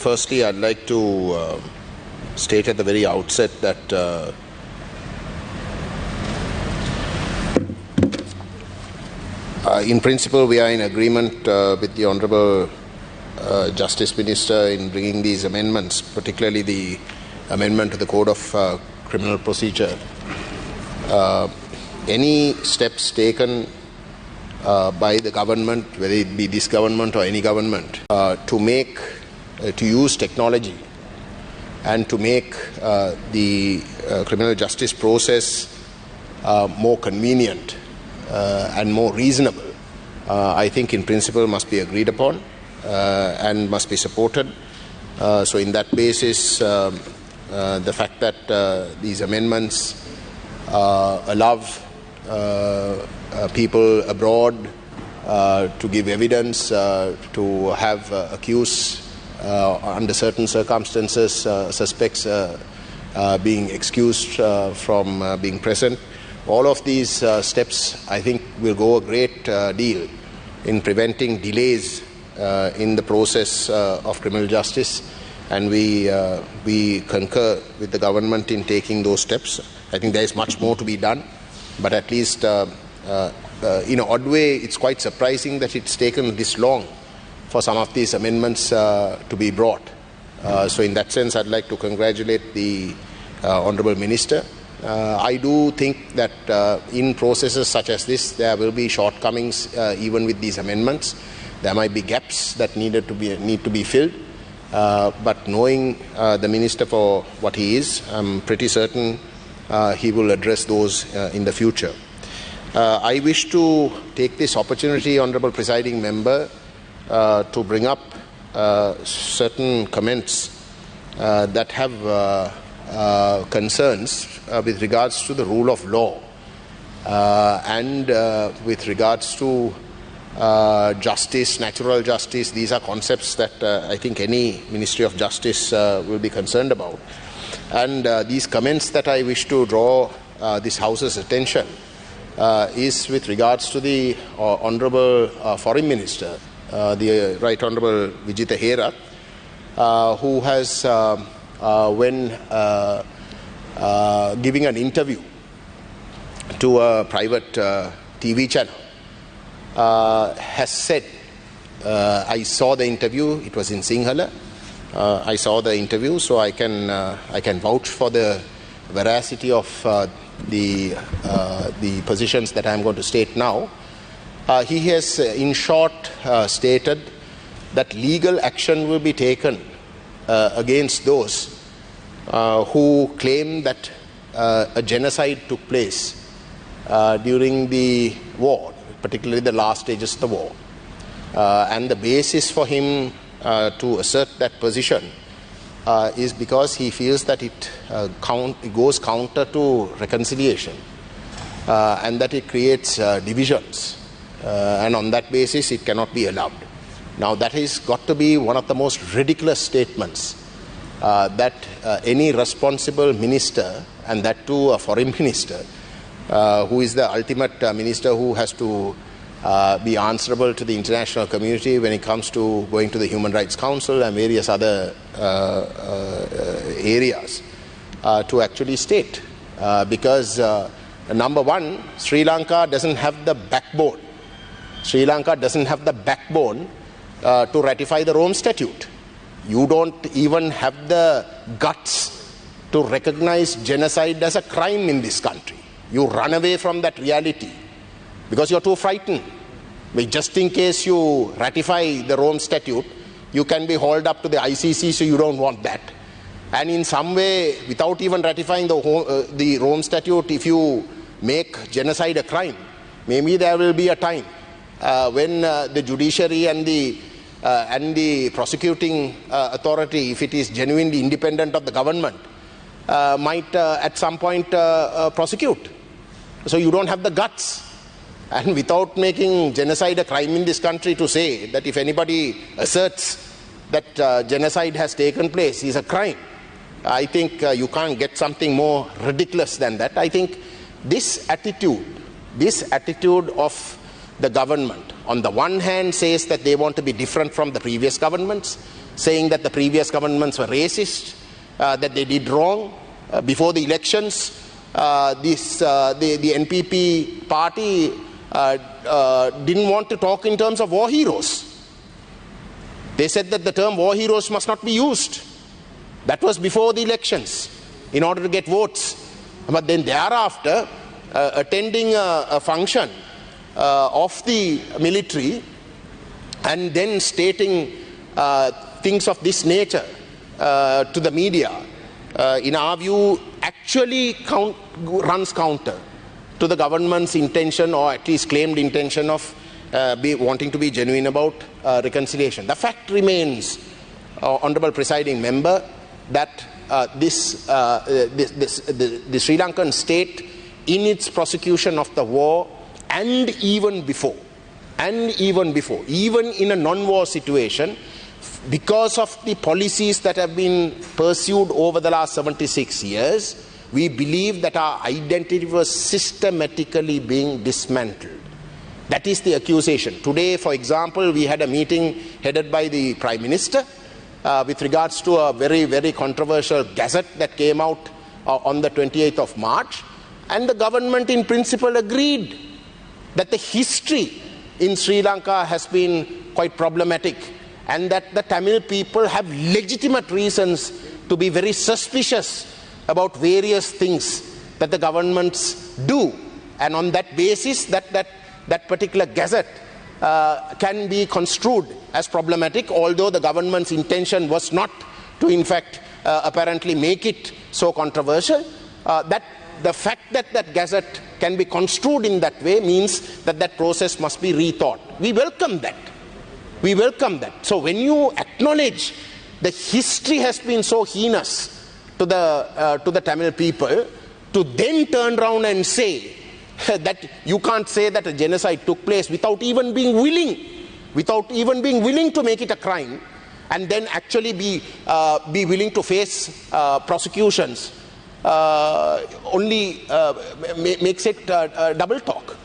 Firstly, I'd like to state at the very outset that in principle we are in agreement with the Honourable Justice Minister in bringing these amendments, particularly the amendment to the Code of Criminal Procedure. Any steps taken by the government, whether it be this government or any government, to use technology and to make the criminal justice process more convenient and more reasonable, I think in principle must be agreed upon and must be supported. So in that basis, the fact that these amendments allow people abroad to give evidence, to have accused under certain circumstances, suspects being excused from being present. All of these steps, I think, will go a great deal in preventing delays in the process of criminal justice, and we concur with the government in taking those steps. I think there is much more to be done, but at least in an odd way, it's quite surprising that it's taken this long for some of these amendments to be brought. So in that sense, I'd like to congratulate the Honourable Minister. I do think that in processes such as this, there will be shortcomings even with these amendments. There might be gaps that need to be filled. But knowing the Minister for what he is, I'm pretty certain he will address those in the future. I wish to take this opportunity, Honourable Presiding Member, to bring up certain comments that have concerns with regards to the rule of law and with regards to justice, natural justice. These are concepts that I think any Ministry of Justice will be concerned about. And these comments that I wish to draw this House's attention is with regards to the Honourable Foreign Minister, the Right Honourable Vijitha Herath, who has, when giving an interview to a private TV channel, has said, I saw the interview, it was in Sinhala, I saw the interview, so I can vouch for the veracity of the positions that I am going to state now. He has, in short, stated that legal action will be taken against those who claim that a genocide took place during the war, particularly the last stages of the war. And the basis for him to assert that position is because he feels that it goes counter to reconciliation and that it creates divisions. And on that basis, it cannot be allowed. Now, that has got to be one of the most ridiculous statements that any responsible minister, and that too a foreign minister, who is the ultimate minister who has to be answerable to the international community when it comes to going to the Human Rights Council and various other areas, to actually state. Because number one, Sri Lanka doesn't have the backbone. Sri Lanka doesn't have the backbone to ratify the Rome Statute. You don't even have the guts to recognize genocide as a crime in this country. You run away from that reality because you're too frightened. But just in case you ratify the Rome Statute, you can be hauled up to the ICC, so you don't want that. And in some way, without even ratifying the Rome Statute, if you make genocide a crime, maybe there will be a time when the judiciary and the prosecuting authority, if it is genuinely independent of the government, might at some point prosecute. So you don't have the guts. And without making genocide a crime in this country, to say that if anybody asserts that genocide has taken place is a crime, I think you can't get something more ridiculous than that. I think this attitude of the government, on the one hand says that they want to be different from the previous governments, saying that the previous governments were racist, that they did wrong before the elections. The NPP party didn't want to talk in terms of war heroes. They said that the term war heroes must not be used. That was before the elections, in order to get votes. But then thereafter, attending a function of the military and then stating things of this nature to the media, in our view, actually runs counter to the government's intention, or at least claimed intention, of wanting to be genuine about reconciliation. The fact remains, Honourable Presiding Member, that the Sri Lankan state, in its prosecution of the war, and even before, even in a non-war situation, because of the policies that have been pursued over the last 76 years, we believe that our identity was systematically being dismantled. That is the accusation. Today, for example, we had a meeting headed by the Prime Minister with regards to a very, very controversial gazette that came out on the 28th of March. And the government in principle agreed that the history in Sri Lanka has been quite problematic, and that the Tamil people have legitimate reasons to be very suspicious about various things that the governments do. And on that basis, that particular gazette can be construed as problematic, although the government's intention was not to, in fact, apparently make it so controversial. That the fact that that gazette can be construed in that way means that that process must be rethought. We welcome that. We welcome that. So when you acknowledge the history has been so heinous to the Tamil people, to then turn around and say that you can't say that a genocide took place without even being willing to make it a crime, and then actually be willing to face prosecutions, only makes it double talk.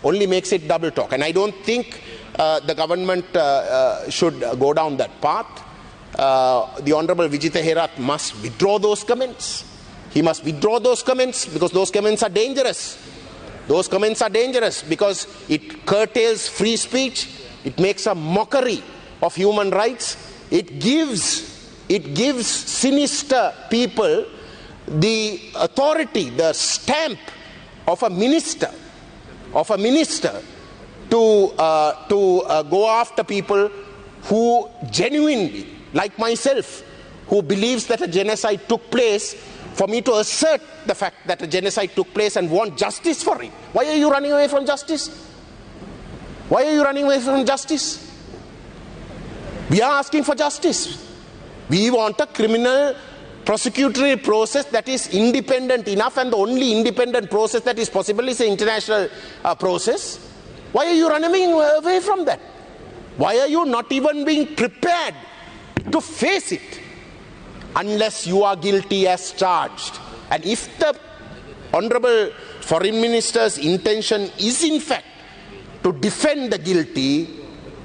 Only makes it double talk. And I don't think the government should go down that path. The Honourable Vijitha Herath must withdraw those comments. He must withdraw those comments, because those comments are dangerous. Those comments are dangerous because it curtails free speech. It makes a mockery of human rights. It gives sinister people the authority, the stamp of a minister to go after people who genuinely, like myself, who believes that a genocide took place, for me to assert the fact that a genocide took place and want justice for it. Why are you running away from justice? Why are you running away from justice? We are asking for justice. We want a criminal prosecutory process that is independent enough, and the only independent process that is possible is an international process. Why are you running away from that? Why are you not even being prepared to face it unless you are guilty as charged? And if the Honourable Foreign Minister's intention is in fact to defend the guilty,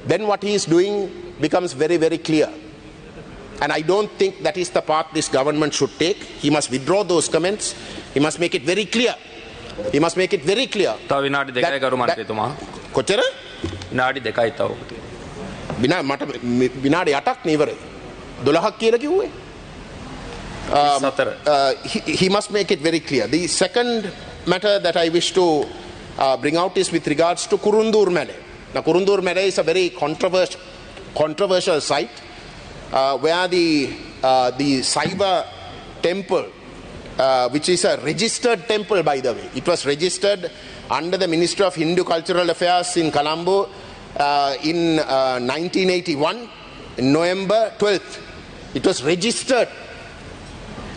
then what he is doing becomes very, very clear. And I don't think that is the path this government should take. He must withdraw those comments. He must make it very clear. He must make it very clear. විනාඩි දෙකයි කරු මන්ත්‍රීතුමා. කොච්චර? විනාඩි දෙකයි තව. මට විනාඩි 8ක් නේ ඉවරයි. 12ක් කියලා කිව්වේ. He must make it very clear. The second matter that I wish to bring out is with regards to Kurundur Mele. Now, Kurundur Mele is a very controversial site where the Saiva temple, which is a registered temple, by the way. It was registered under the Ministry of Hindu Cultural Affairs in Colombo in 1981, in November 12th. It was registered.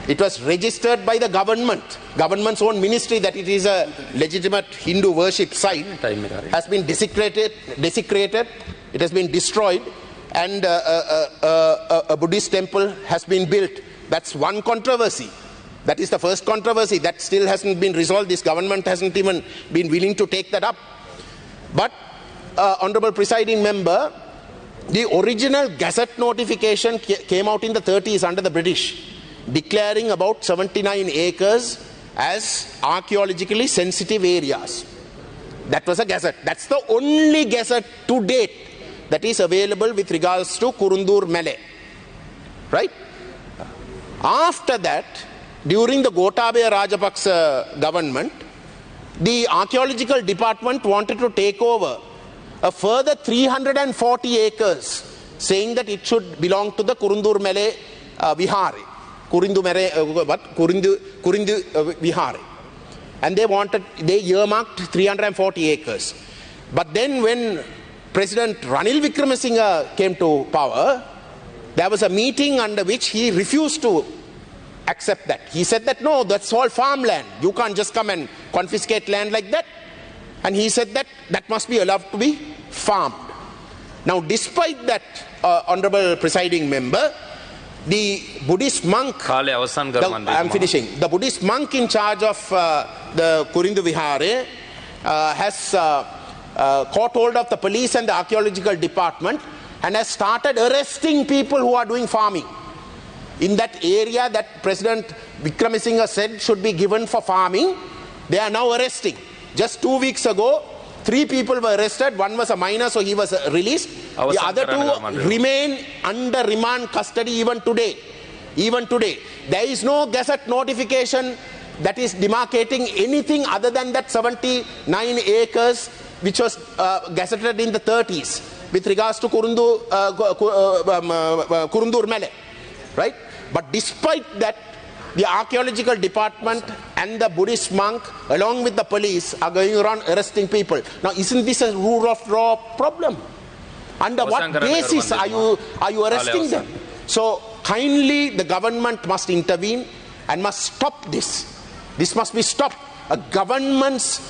It was registered by the government's own ministry, that it is a legitimate Hindu worship site. Has been desecrated, it has been destroyed, and a Buddhist temple has been built. That's one controversy. That is the first controversy. That still hasn't been resolved. This government hasn't even been willing to take that up. But Honorable Presiding Member, the original Gazette notification came out in the 30s under the British, declaring about 79 acres as archaeologically sensitive areas. That was a Gazette. That's the only Gazette to date that is available with regards to Kurundur Mele. Right? After that, during the Gotabaya Rajapaksa government, the archaeological department wanted to take over a further 340 acres, saying that it should belong to the Kurundur Mele Vihare. Kurindu Vihare. And they earmarked 340 acres. But then when President Ranil Wickremesinghe came to power, there was a meeting under which he refused to accept that. He said that no, that's all farmland. You can't just come and confiscate land like that. And he said that that must be allowed to be farmed. Now, despite that, Honorable Presiding Member, the Buddhist monk, I'm finishing, the Buddhist monk in charge of the Kurindu Vihare has caught hold of the police and the archaeological department and has started arresting people who are doing farming. In that area that President Wickremesinghe said should be given for farming, they are now arresting. Just 2 weeks ago, 3 people were arrested. One was a minor, so he was released. The other 2 remain under remand custody even today. Even today. There is no Gazette notification that is demarcating anything other than that 79 acres which was gazetted in the 30s with regards to Kurundur Mele. Right? But despite that, the archaeological department and the Buddhist monk, along with the police, are going around arresting people. Now, isn't this a rule of law problem? Under what basis are you arresting them? So, kindly, the government must intervene and must stop this. This must be stopped. A government's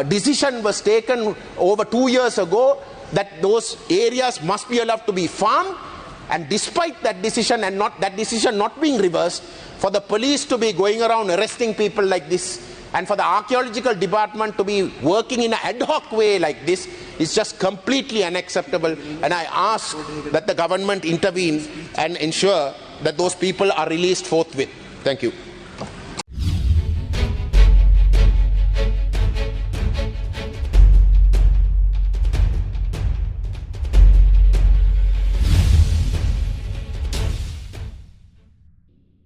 decision was taken over 2 years ago that those areas must be allowed to be farmed. And despite that decision and that decision not being reversed, for the police to be going around arresting people like this and for the archaeological department to be working in an ad hoc way like this is just completely unacceptable. And I ask that the government intervene and ensure that those people are released forthwith. Thank you.